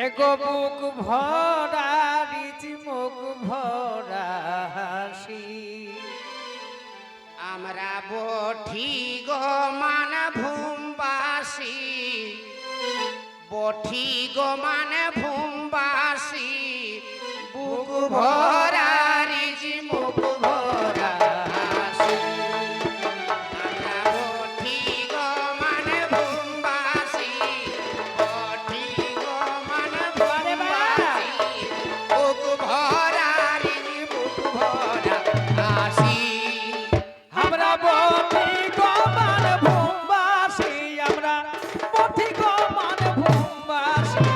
এগো বুক ভরা রিচ মুখ ভরা হাসি আমরা বঠি গো মান ভূমবাসী বঠি গো মান ভূমবাসী বুক ভরা রিজ মুখ ভরা হাসি আমরা বঠি গো মান ভূমবাসী বঠি গো মান ভূমবাসী বুক ভরা রিজ মুখ ভরা হাসি আমরা বঠি গো মান ভূমবাসী আমরা বঠি গো মান ভূমবাসী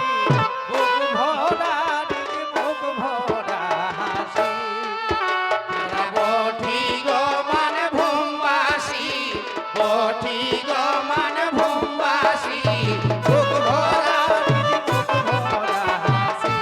বুক ভরা রিচ মুখ ভরা হাসি আমরা বঠি গো মান ভূমবাসী বঠি গো মান ভূমবাসী বুক ভরা রিচ মুখ ভরা হাসি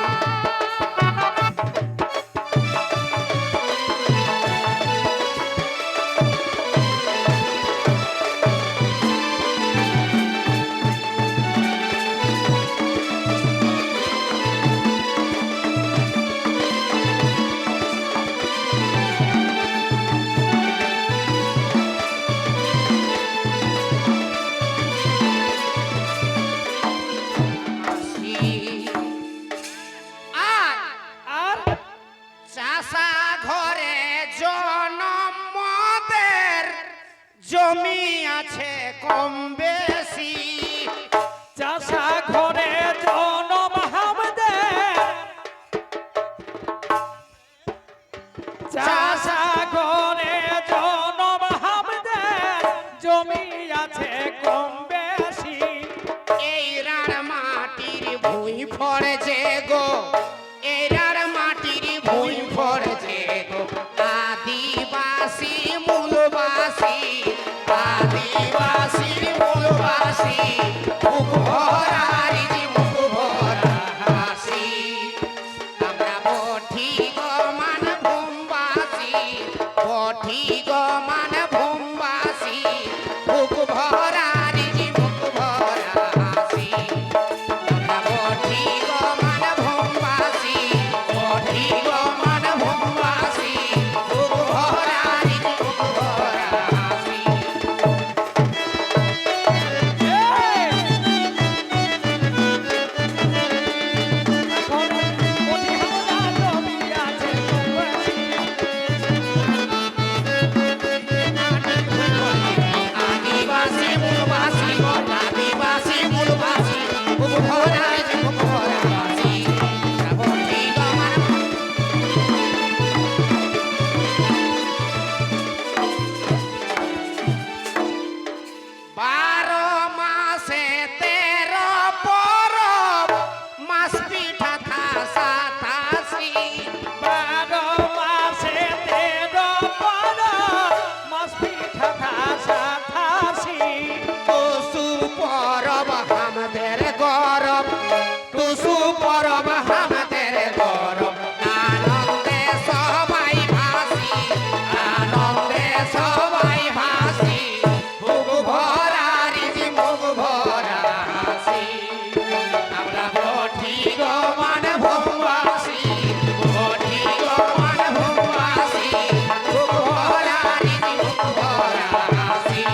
আর আর চাষা ঘরে জনমদের জমি আছে কম বেশি চাষা ঘরে জনম হামদের চাষা ঘরে জনম হামদের জমি আছে কম বেশি এই রার মাটির ভুঁই ফড়ছে গো এই রার মাটির ভুঁই ফড়ছে গো আদিবাসী মূলবাসী আদিবাসী মূলবাসী মুখ ভরা রিজ মুখ ভরা হাসি আমরা বঠি গো মান ভূমবাসী বঠি গো মান ভূমবাসী মুখ ভরা রিজ মুখ ভরা হাসি আমরা বঠি গো মান ভূমবাসী বঠি গো মান ভূমবাসী মুখ ভরা রিজ মুখ ভরা হাসি আদিবাসী মূলবাসী আদিবাসী মূলবাসী মুখ ভরা রিজ মুখ ভরা হাসি আমরা বঠি গো মান বারো মাসে 13 পরব মাস পিঠা থাসা থাসি 12 মাসে 13 পরব মাস পিঠা থাসা থাসি টুসু পরব আমাদের গরব টুসু পরব আমাদের গরব আনন্দে সবাই ভাসি আনন্দে সবাই ভাসি মুখ ভরা রিজ মুখ ভরা হাসি আমরা বঠি গো মান ভূমবাসী বঠি গো মান ভূমবাসী মুখ ভরা রিজ মুখ ভরা হাসি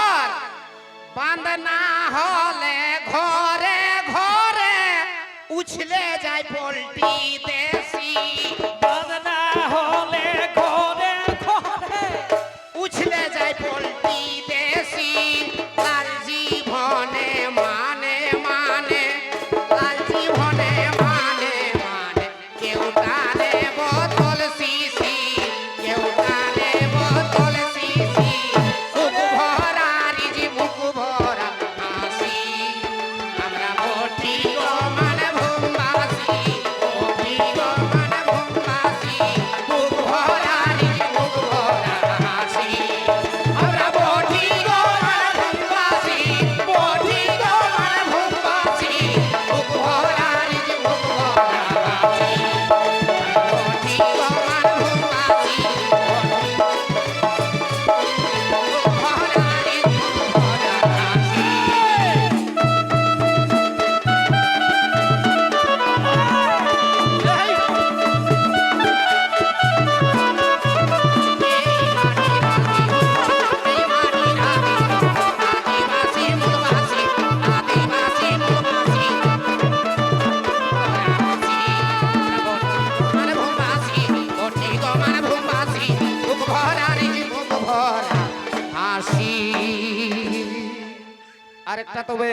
আর বাঁধ না হলে ঘরে ঘরে উছলে যায় পোল্ট্রি দেশি বাদনা হলে ঘরে ঘরে উছলে যায় পোল্ট্রি দেশি লাল জীবনে মানে মানে লাল জীবনে মানে মানে কেউ টানে বোতল সি আরেকটা তবে